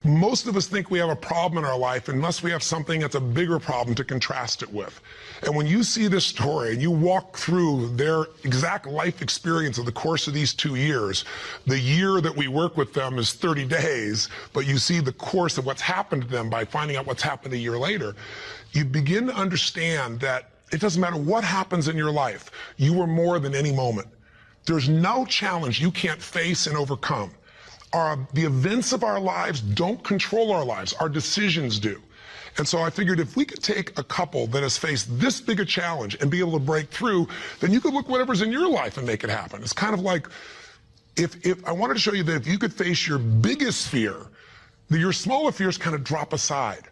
Most of us think we have a problem in our life unless we have something that's a bigger problem to contrast it with. And when you see this story and you walk through their exact life experience of the course of these 2 years, the year that we work with them is 30 days, but you see the course of what's happened to them by finding out what's happened a year later, you begin to understand that it doesn't matter what happens in your life, you are more than any moment. There's no challenge you can't face and overcome. The events of our lives don't control our lives, our decisions do. And so I figured if we could take a couple that has faced this big a challenge and be able to break through, then you could look whatever's in your life and make it happen. It's kind of like, if I wanted to show you that if you could face your biggest fear, your smaller fears kind of drop aside.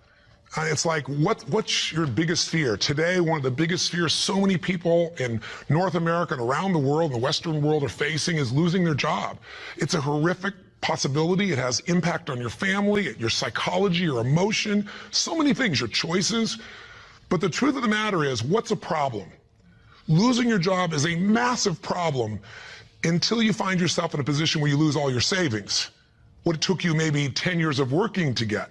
It's like, what's your biggest fear? Today, one of the biggest fears so many people in North America and around the world, and the Western world, are facing is losing their job. It's a horrific possibility. It has impact on your family, your psychology, your emotion, so many things, your choices. But the truth of the matter is, what's a problem? Losing your job is a massive problem until you find yourself in a position where you lose all your savings. What it took you maybe 10 years of working to get.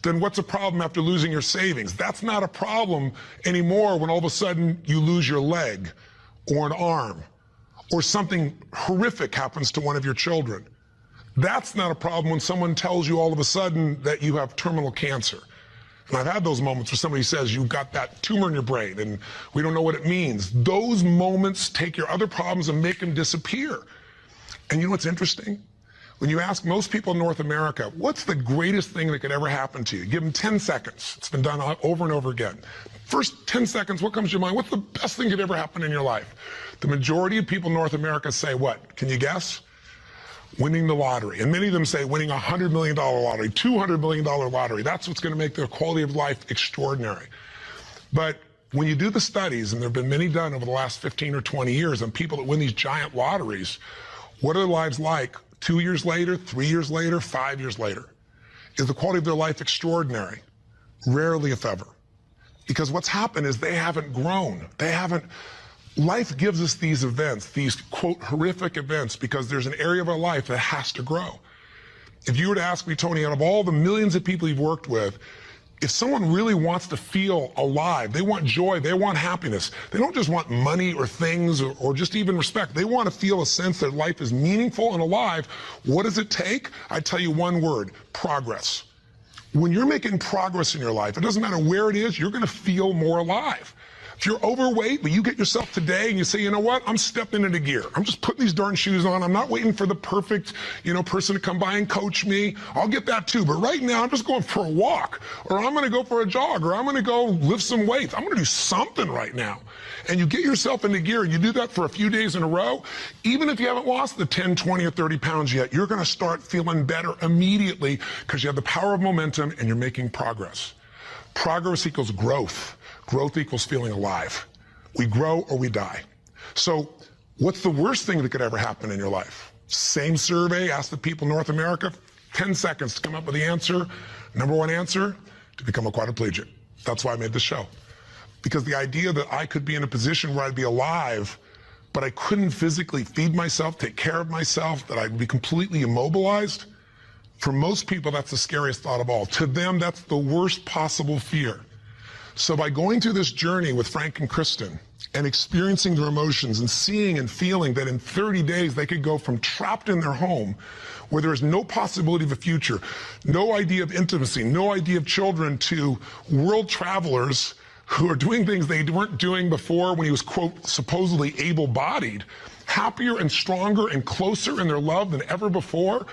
Then what's a problem after losing your savings? That's not a problem anymore when all of a sudden you lose your leg or an arm or something horrific happens to one of your children. That's not a problem when someone tells you all of a sudden that you have terminal cancer. And I've had those moments where somebody says you've got that tumor in your brain and we don't know what it means. Those moments take your other problems and make them disappear. And you know what's interesting? When you ask most people in North America, what's the greatest thing that could ever happen to you? Give them 10 seconds. It's been done over and over again. First 10 seconds, what comes to your mind? What's the best thing that could ever happen in your life? The majority of people in North America say what? Can you guess? Winning the lottery. And many of them say winning a $100 million lottery, $200 million lottery. That's what's going to make their quality of life extraordinary. But when you do the studies, and there have been many done over the last 15 or 20 years on people that win these giant lotteries, what are their lives like 2 years later, 3 years later, 5 years later? Is the quality of their life extraordinary? Rarely, if ever. Because what's happened is they haven't grown. Life gives us these events, these, quote, horrific events, because there's an area of our life that has to grow. If you were to ask me, Tony, out of all the millions of people you've worked with, if someone really wants to feel alive, they want joy, they want happiness, they don't just want money or things or just even respect, they want to feel a sense that life is meaningful and alive, what does it take? I tell you one word: progress. When you're making progress in your life, it doesn't matter where it is, you're going to feel more alive. If you're overweight, but you get yourself today and you say, you know what, I'm stepping into gear. I'm just putting these darn shoes on. I'm not waiting for the perfect, person to come by and coach me. I'll get that too. But right now, I'm just going for a walk, or I'm going to go for a jog, or I'm going to go lift some weights. I'm going to do something right now. And you get yourself into gear, and you do that for a few days in a row. Even if you haven't lost the 10, 20, or 30 pounds yet, you're going to start feeling better immediately because you have the power of momentum and you're making progress. Progress equals growth. Growth equals feeling alive. We grow or we die. So what's the worst thing that could ever happen in your life? Same survey, ask the people in North America, 10 seconds to come up with the answer. Number one answer, to become a quadriplegic. That's why I made this show. Because the idea that I could be in a position where I'd be alive, but I couldn't physically feed myself, take care of myself, that I'd be completely immobilized, for most people, that's the scariest thought of all. To them, that's the worst possible fear. So by going through this journey with Frank and Kristen and experiencing their emotions and seeing and feeling that in 30 days they could go from trapped in their home where there is no possibility of a future, no idea of intimacy, no idea of children, to world travelers who are doing things they weren't doing before when he was, quote, supposedly able-bodied, happier and stronger and closer in their love than ever before.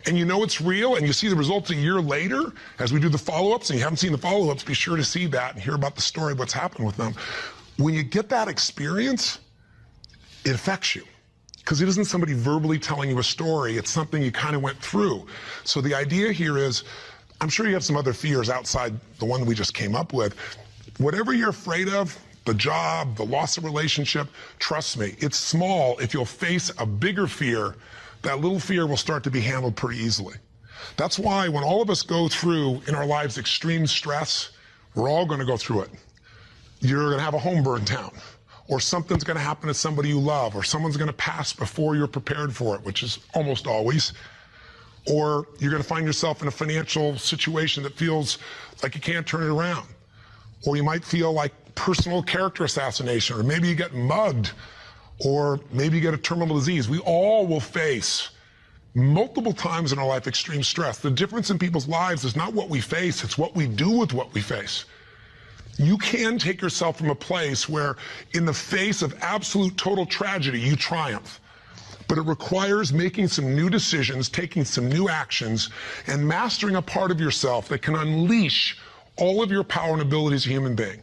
And you know it's real, and you see the results a year later as we do the follow-ups, and you haven't seen the follow-ups, be sure to see that and hear about the story of what's happened with them. When you get that experience, it affects you. Because it isn't somebody verbally telling you a story, it's something you kind of went through. So the idea here is, I'm sure you have some other fears outside the one we just came up with. Whatever you're afraid of, the job, the loss of relationship, trust me, it's small. If you'll face a bigger fear, that little fear will start to be handled pretty easily. That's why when all of us go through in our lives extreme stress, we're all going to go through it. You're going to have a home burned down, or something's going to happen to somebody you love, or someone's going to pass before you're prepared for it, which is almost always. Or you're going to find yourself in a financial situation that feels like you can't turn it around. Or you might feel like personal character assassination, or maybe you get mugged, or maybe you get a terminal disease. We all will face multiple times in our life extreme stress. The difference in people's lives is not what we face, it's what we do with what we face. You can take yourself from a place where in the face of absolute total tragedy, you triumph. But it requires making some new decisions, taking some new actions, and mastering a part of yourself that can unleash all of your power and ability as a human being.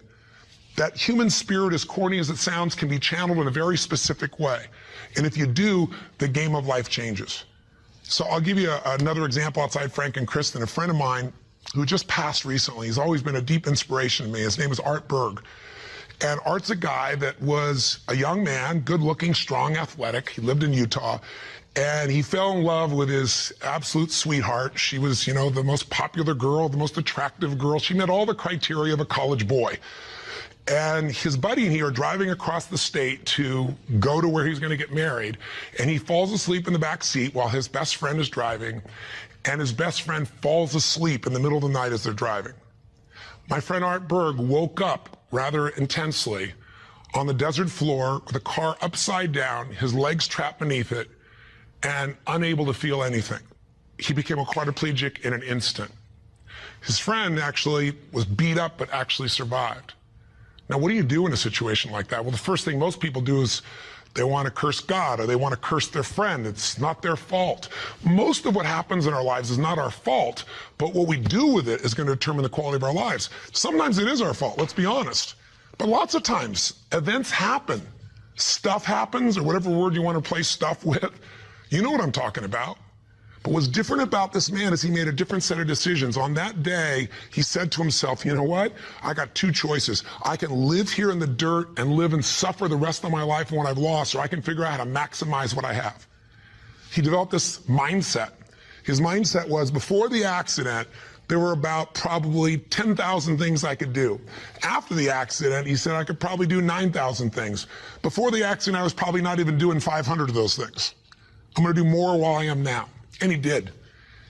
That human spirit, as corny as it sounds, can be channeled in a very specific way. And if you do, the game of life changes. So I'll give you another example outside Frank and Kristen. A friend of mine who just passed recently, he's always been a deep inspiration to me. His name is Art Berg. And Art's a guy that was a young man, good-looking, strong, athletic. He lived in Utah. And he fell in love with his absolute sweetheart. She was, you know, the most popular girl, the most attractive girl. She met all the criteria of a college boy. And his buddy and he are driving across the state to go to where he's going to get married. And he falls asleep in the back seat while his best friend is driving. And his best friend falls asleep in the middle of the night as they're driving. My friend Art Berg woke up rather intensely on the desert floor with the car upside down, his legs trapped beneath it, and unable to feel anything. He became a quadriplegic in an instant. His friend actually was beat up but actually survived. Now, what do you do in a situation like that? Well, the first thing most people do is they want to curse God or they want to curse their friend. It's not their fault. Most of what happens in our lives is not our fault, but what we do with it is going to determine the quality of our lives. Sometimes it is our fault, let's be honest. But lots of times, events happen. Stuff happens, or whatever word you want to replace stuff with. You know what I'm talking about. But what's different about this man is he made a different set of decisions. On that day, he said to himself, you know what? I got two choices. I can live here in the dirt and live and suffer the rest of my life on what I've lost, or I can figure out how to maximize what I have. He developed this mindset. His mindset was, before the accident, there were about probably 10,000 things I could do. After the accident, he said I could probably do 9,000 things. Before the accident, I was probably not even doing 500 of those things. I'm going to do more while I am now. And he did.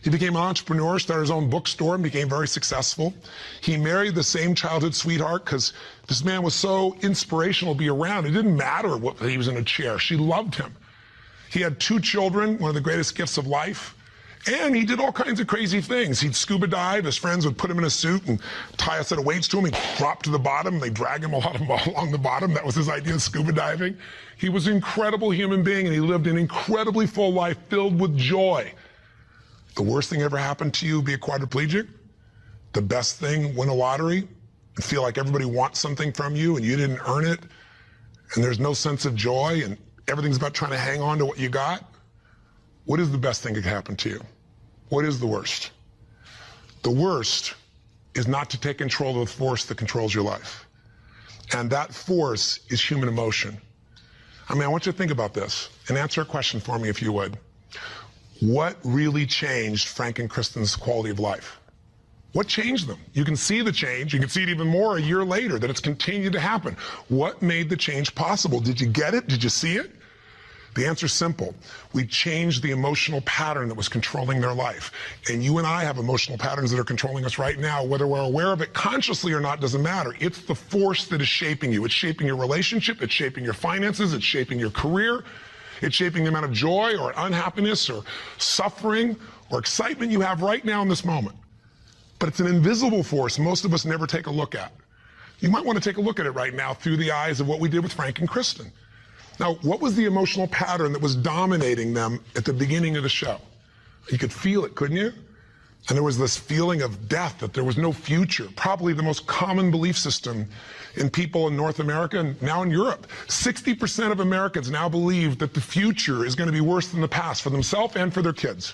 He became an entrepreneur, started his own bookstore, and became very successful. He married the same childhood sweetheart because this man was so inspirational to be around. It didn't matter what he was in a chair. She loved him. He had 2 children, one of the greatest gifts of life. And he did all kinds of crazy things. He'd scuba dive. His friends would put him in a suit and tie a set of weights to him. He'd drop to the bottom. They'd drag him along the bottom. That was his idea of scuba diving. He was an incredible human being, and he lived an incredibly full life filled with joy. The worst thing ever happened to you, be a quadriplegic? The best thing, win a lottery and feel like everybody wants something from you and you didn't earn it, and there's no sense of joy and everything's about trying to hang on to what you got? What is the best thing that could happen to you? What is the worst? The worst is not to take control of the force that controls your life. And that force is human emotion. I mean, I want you to think about this and answer a question for me if you would. What really changed Frank and Kristen's quality of life? What changed them? You can see the change. You can see it even more a year later, that it's continued to happen. What made the change possible? Did you get it? Did you see it? The answer's simple. We changed the emotional pattern that was controlling their life. And you and I have emotional patterns that are controlling us right now. Whether we're aware of it consciously or not doesn't matter. It's the force that is shaping you. It's shaping your relationship. It's shaping your finances. It's shaping your career. It's shaping the amount of joy or unhappiness or suffering or excitement you have right now in this moment. But it's an invisible force most of us never take a look at. You might want to take a look at it right now through the eyes of what we did with Frank and Kristen. Now, what was the emotional pattern that was dominating them at the beginning of the show? You could feel it, couldn't you? And there was this feeling of death, that there was no future. Probably the most common belief system in people in North America and now in Europe. 60% of Americans now believe that the future is going to be worse than the past for themselves and for their kids.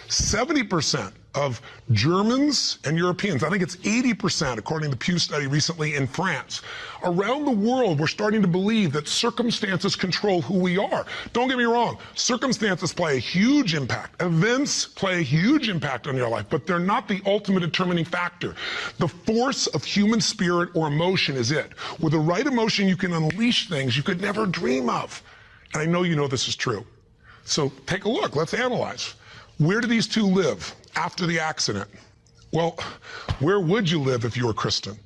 70% of Germans and Europeans, I think it's 80% according to the Pew study recently in France. Around the world, we're starting to believe that circumstances control who we are. Don't get me wrong, circumstances play a huge impact. Events play a huge impact on your life, but they're not the ultimate determining factor. The force of human spirit or emotion is it. With the right emotion, you can unleash things you could never dream of. And I know you know this is true. So take a look, let's analyze. Where do these two live after the accident? Well, where would you live if you were Kristen?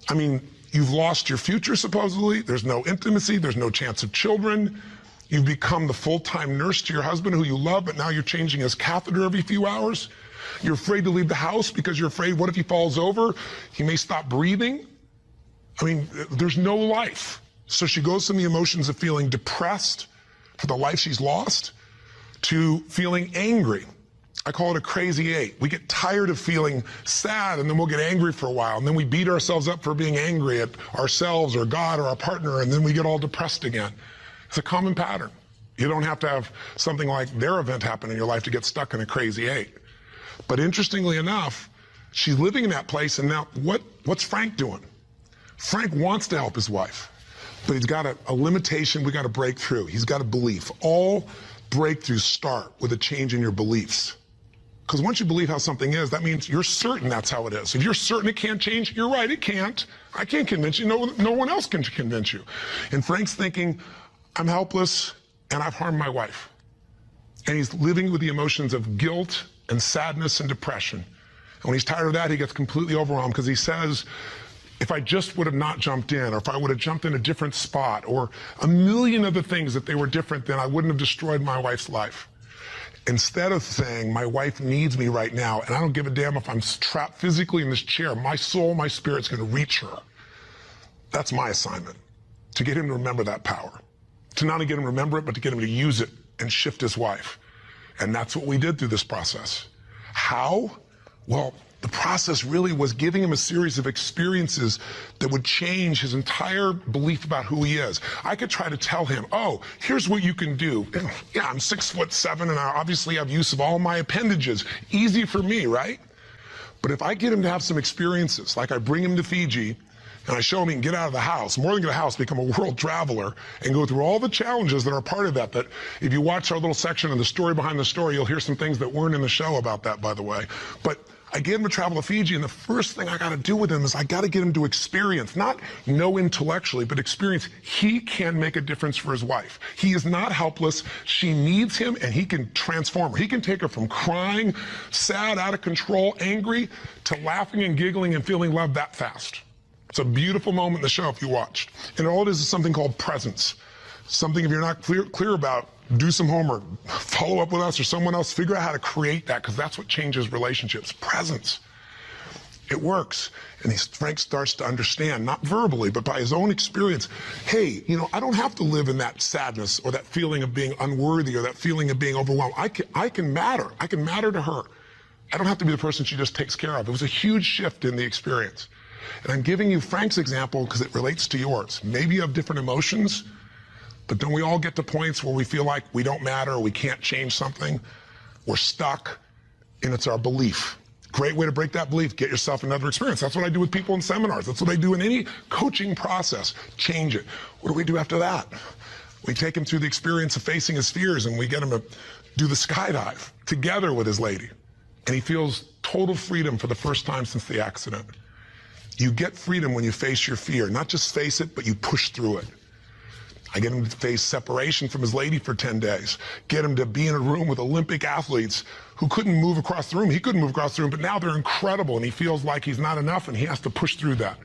I mean, you've lost your future, supposedly. There's no intimacy. There's no chance of children. You've become the full-time nurse to your husband who you love, but now you're changing his catheter every few hours. You're afraid to leave the house because you're afraid, what if he falls over? He may stop breathing. I mean, there's no life. So she goes from the emotions of feeling depressed for the life she's lost to feeling angry. I call it a crazy eight. We get tired of feeling sad, and then we'll get angry for a while, and then we beat ourselves up for being angry at ourselves or God or our partner, and then we get all depressed again. It's a common pattern. You don't have to have something like their event happen in your life to get stuck in a crazy eight. But interestingly enough, she's living in that place, and now what's Frank doing? Frank wants to help his wife, but he's got a limitation we got to break through. He's got a belief. All breakthroughs start with a change in your beliefs. Because once you believe how something is, that means you're certain that's how it is. If you're certain it can't change, you're right, it can't. I can't convince you. No one else can convince you. And Frank's thinking, I'm helpless and I've harmed my wife. And he's living with the emotions of guilt and sadness and depression. And when he's tired of that, he gets completely overwhelmed because he says, if I just would have not jumped in, or if I would have jumped in a different spot, or a million other things that they were different, then I wouldn't have destroyed my wife's life. Instead of saying, my wife needs me right now, and I don't give a damn if I'm trapped physically in this chair, my soul, my spirit's gonna reach her. That's my assignment, to get him to remember that power. To not only get him to remember it, but to get him to use it and shift his wife. And that's what we did through this process. How? Well, the process really was giving him a series of experiences that would change his entire belief about who he is. I could try to tell him, oh, here's what you can do. Yeah, I'm 6'7", and I obviously have use of all my appendages. Easy for me, right? But if I get him to have some experiences, like I bring him to Fiji, and I show him he can get out of the house, more than get out of the house, become a world traveler, and go through all the challenges that are part of that if you watch our little section of the story behind the story, you'll hear some things that weren't in the show about that, by the way. But I get him to travel to Fiji, and the first thing I got to do with him is I got to get him to experience, not know intellectually, but experience he can make a difference for his wife. He is not helpless. She needs him, and he can transform her. He can take her from crying, sad, out of control, angry, to laughing and giggling and feeling love that fast. It's a beautiful moment in the show if you watched. And all it is something called presence. Something, if you're not clear about, do some homework, follow up with us or someone else, figure out how to create that, because that's what changes relationships. Presence. It works. And Frank starts to understand, not verbally, but by his own experience, hey, I don't have to live in that sadness or that feeling of being unworthy or that feeling of being overwhelmed. I can matter. I can matter to her. I don't have to be the person she just takes care of. It was a huge shift in the experience. And I'm giving you Frank's example because it relates to yours. Maybe you have different emotions, but don't we all get to points where we feel like we don't matter, or we can't change something? We're stuck, and it's our belief. Great way to break that belief, get yourself another experience. That's what I do with people in seminars. That's what I do in any coaching process. Change it. What do we do after that? We take him through the experience of facing his fears, and we get him to do the skydive together with his lady. And he feels total freedom for the first time since the accident. You get freedom when you face your fear. Not just face it, but you push through it. I get him to face separation from his lady for 10 days. Get him to be in a room with Olympic athletes who couldn't move across the room. He couldn't move across the room, but now they're incredible, and he feels like he's not enough, and he has to push through that.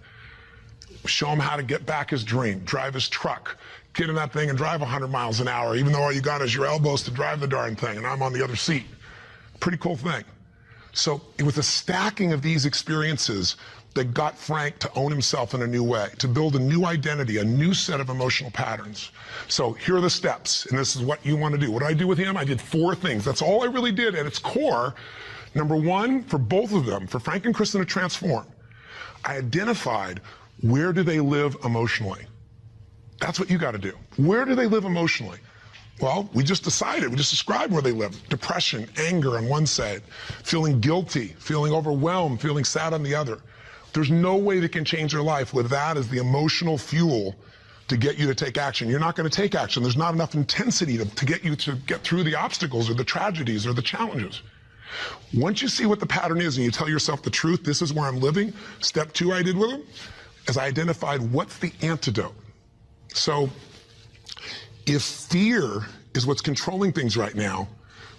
Show him how to get back his dream, drive his truck, get in that thing and drive 100 miles an hour, even though all you got is your elbows to drive the darn thing, and I'm on the other seat. Pretty cool thing. So it was a stacking of these experiences that got Frank to own himself in a new way, to build a new identity, a new set of emotional patterns. So here are the steps, and this is what you want to do. What did I do with him? I did 4 things. That's all I really did at its core. Number 1, for both of them, for Frank and Kristen to transform, I identified where do they live emotionally. That's what you got to do. Where do they live emotionally? Well, we just decided, we just described where they live. Depression, anger on one side, feeling guilty, feeling overwhelmed, feeling sad on the other. There's no way they can change their life with that as the emotional fuel to get you to take action. You're not going to take action. There's not enough intensity to get you to get through the obstacles or the tragedies or the challenges. Once you see what the pattern is and you tell yourself the truth, this is where I'm living, step 2 I did with them, is I identified what's the antidote. So if fear is what's controlling things right now,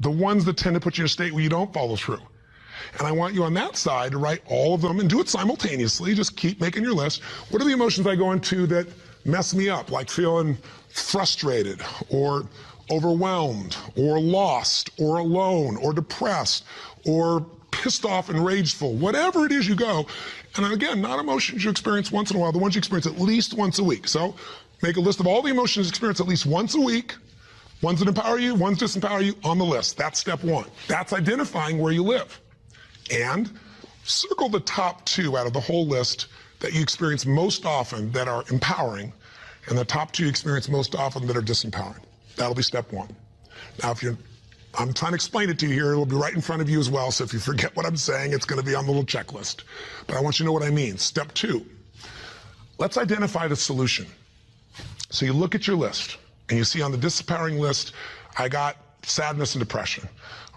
the ones that tend to put you in a state where you don't follow through. And I want you on that side to write all of them and do it simultaneously. Just keep making your list. What are the emotions I go into that mess me up, like feeling frustrated or overwhelmed or lost or alone or depressed or pissed off and rageful, whatever it is you go. And again, not emotions you experience once in a while, the ones you experience at least once a week. So make a list of all the emotions you experience at least once a week, ones that empower you, ones that disempower you on the list. That's step one. That's identifying where you live. And circle the top 2 out of the whole list that you experience most often that are empowering, and the top 2 you experience most often that are disempowering. That'll be step 1. Now, I'm trying to explain it to you here. It'll be right in front of you as well. So if you forget what I'm saying, it's going to be on the little checklist. But I want you to know what I mean. Step 2, let's identify the solution. So you look at your list and you see on the disempowering list, I got sadness and depression,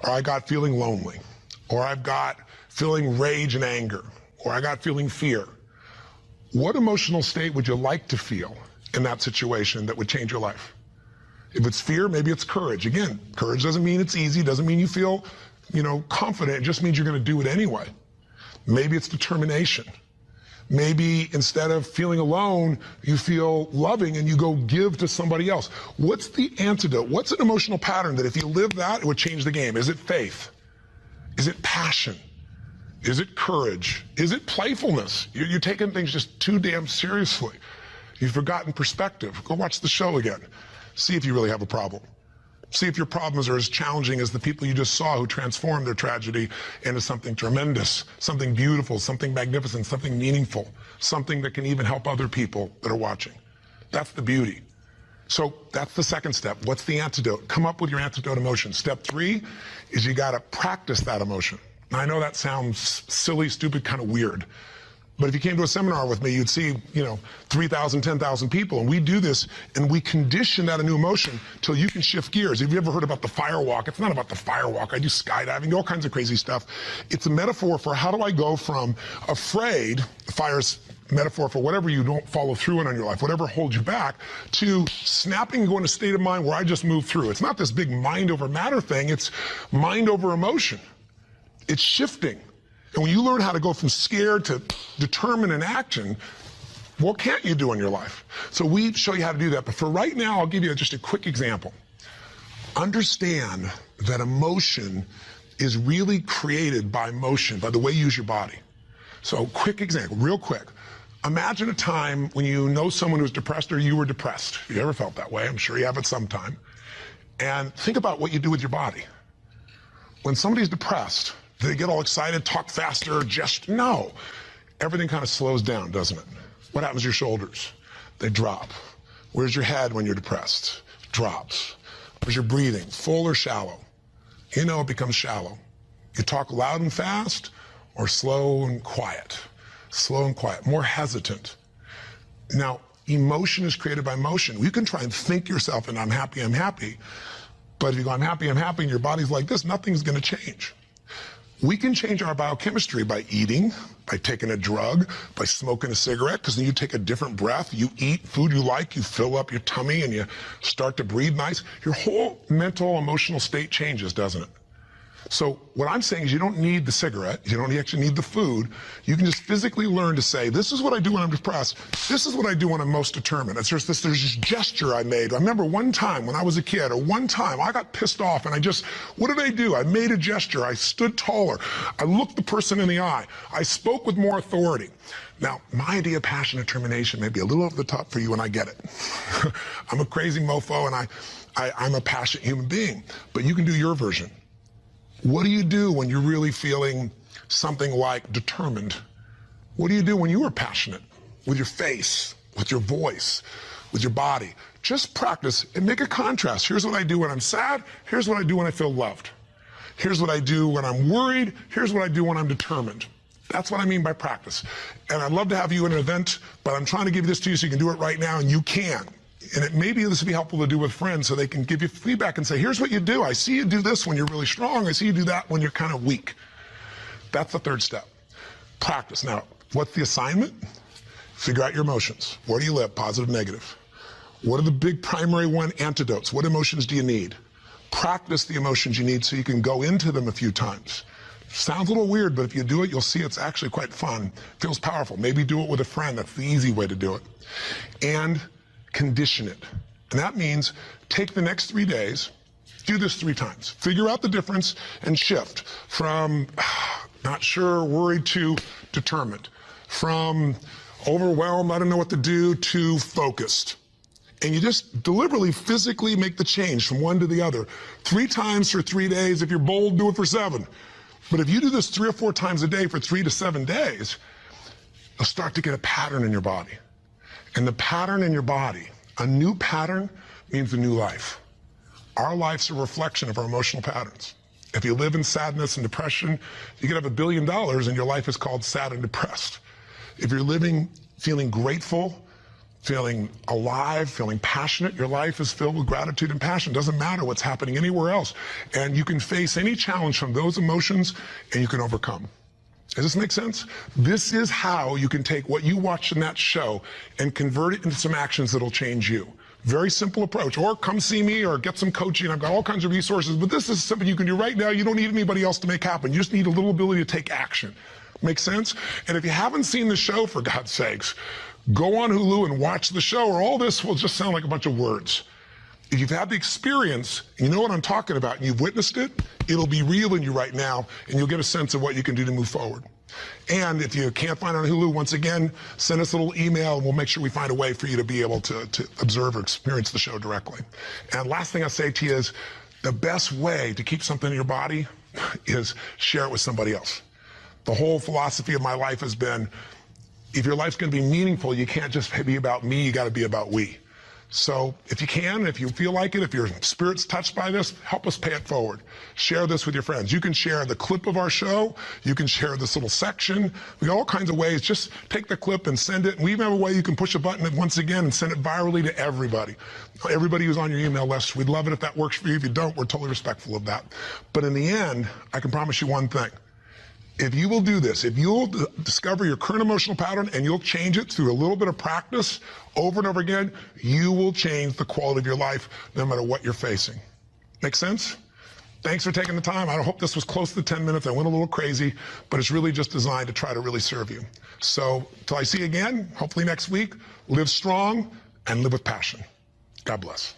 or I got feeling lonely, or I've got feeling rage and anger, or I got feeling fear. What emotional state would you like to feel in that situation that would change your life? If it's fear, maybe it's courage. Again, courage doesn't mean it's easy, doesn't mean you feel, confident. It just means you're going to do it anyway. Maybe it's determination. Maybe instead of feeling alone, you feel loving and you go give to somebody else. What's the antidote? What's an emotional pattern that if you live that, it would change the game? Is it faith? Is it passion? Is it courage? Is it playfulness? You're taking things just too damn seriously. You've forgotten perspective. Go watch the show again. See if you really have a problem. See if your problems are as challenging as the people you just saw who transformed their tragedy into something tremendous, something beautiful, something magnificent, something meaningful, something that can even help other people that are watching. That's the beauty. So that's the second step. What's the antidote? Come up with your antidote emotion. Step 3 is you got to practice that emotion. Now, I know that sounds silly, stupid, kind of weird. But if you came to a seminar with me, you'd see, 3,000, 10,000 people. And we do this, and we condition that a new emotion till you can shift gears. Have you ever heard about the fire walk? It's not about the fire walk. I do skydiving, all kinds of crazy stuff. It's a metaphor for how do I go from afraid, fire's metaphor for whatever you don't follow through on in your life, whatever holds you back, to snapping and going to a state of mind where I just move through. It's not this big mind over matter thing. It's mind over emotion. It's shifting. And when you learn how to go from scared to determined in action, what can't you do in your life? So we show you how to do that. But for right now, I'll give you just a quick example. Understand that emotion is really created by motion, by the way you use your body. So quick example, real quick. Imagine a time when you know someone who's depressed or you were depressed. If you ever felt that way, I'm sure you have at some time. And think about what you do with your body. When somebody's depressed, do they get all excited, talk faster, no. Everything kind of slows down, doesn't it? What happens to your shoulders? They drop. Where's your head when you're depressed? Drops. Where's your breathing? Full or shallow? It becomes shallow. You talk loud and fast or slow and quiet? Slow and quiet, more hesitant. Now, emotion is created by motion. You can try and think yourself and I'm happy. But if you go, I'm happy, and your body's like this, nothing's going to change. We can change our biochemistry by eating, by taking a drug, by smoking a cigarette, because then you take a different breath, you eat food you like, you fill up your tummy, and you start to breathe nice. Your whole mental, emotional state changes, doesn't it? So what I'm saying is you don't need the cigarette, you don't actually need the food. You can just physically learn to say, this is what I do when I'm depressed, this is what I do when I'm most determined. There's this gesture I made. I remember one time when I was a kid, or one time I got pissed off and what did I do? I made a gesture, I stood taller, I looked the person in the eye, I spoke with more authority. Now, my idea of passion and determination may be a little over the top for you, and I get it. I'm a crazy mofo, and I'm a passionate human being, but you can do your version. What do you do when you're really feeling something like determined? What do you do when you are passionate? With your face, with your voice, with your body. Just practice and make a contrast. Here's what I do when I'm sad. Here's what I do when I feel loved. Here's what I do when I'm worried. Here's what I do when I'm determined. That's what I mean by practice. And I'd love to have you in an event, but I'm trying to give this to you so you can do it right now, and you can. And maybe this would be helpful to do with friends so they can give you feedback and say, here's what you do. I see you do this when you're really strong. I see you do that when you're kind of weak. That's the third step. Practice. Now, what's the assignment? Figure out your emotions. Where do you live? Positive, negative. What are the big primary antidotes? What emotions do you need? Practice the emotions you need so you can go into them a few times. Sounds a little weird, but if you do it, you'll see it's actually quite fun. Feels powerful. Maybe do it with a friend. That's the easy way to do it. And condition it. And that means take the next 3 days, do this 3 times. Figure out the difference and shift from not sure, worried to determined. From overwhelmed, I don't know what to do, to focused. And you just deliberately, physically make the change from one to the other. 3 times for 3 days. If you're bold, do it for 7. But if you do this 3 or 4 times a day for 3 to 7 days, you'll start to get a pattern in your body. And the pattern in your body, a new pattern, means a new life. Our life's a reflection of our emotional patterns. If you live in sadness and depression, you could have $1 billion and your life is called sad and depressed. If you're living feeling grateful, feeling alive, feeling passionate, your life is filled with gratitude and passion. Doesn't matter what's happening anywhere else. And you can face any challenge from those emotions and you can overcome. Does this make sense? This is how you can take what you watched in that show and convert it into some actions that'll change you. Very simple approach. Or come see me or get some coaching. I've got all kinds of resources, but this is something you can do right now. You don't need anybody else to make happen. You just need a little ability to take action. Make sense? And if you haven't seen the show, for God's sakes, go on Hulu and watch the show, or all this will just sound like a bunch of words. If you've had the experience, you know what I'm talking about, and you've witnessed it, it'll be real in you right now, and you'll get a sense of what you can do to move forward. And if you can't find it on Hulu, once again, send us a little email, and we'll make sure we find a way for you to be able to observe or experience the show directly. And last thing I'll say to you is, the best way to keep something in your body is share it with somebody else. The whole philosophy of my life has been, if your life's going to be meaningful, you can't just be about me, you got to be about we. So if you can, if you feel like it, if your spirit's touched by this, help us pay it forward. Share this with your friends. You can share the clip of our show. You can share this little section. We got all kinds of ways. Just take the clip and send it. And we even have a way you can push a button once again and send it virally to everybody. Everybody who's on your email list. We'd love it if that works for you. If you don't, we're totally respectful of that. But in the end, I can promise you one thing. If you will do this, if you'll discover your current emotional pattern and you'll change it through a little bit of practice over and over again, you will change the quality of your life no matter what you're facing. Make sense? Thanks for taking the time. I hope this was close to 10 minutes. I went a little crazy, but it's really just designed to try to really serve you. So till I see you again, hopefully next week, live strong and live with passion. God bless.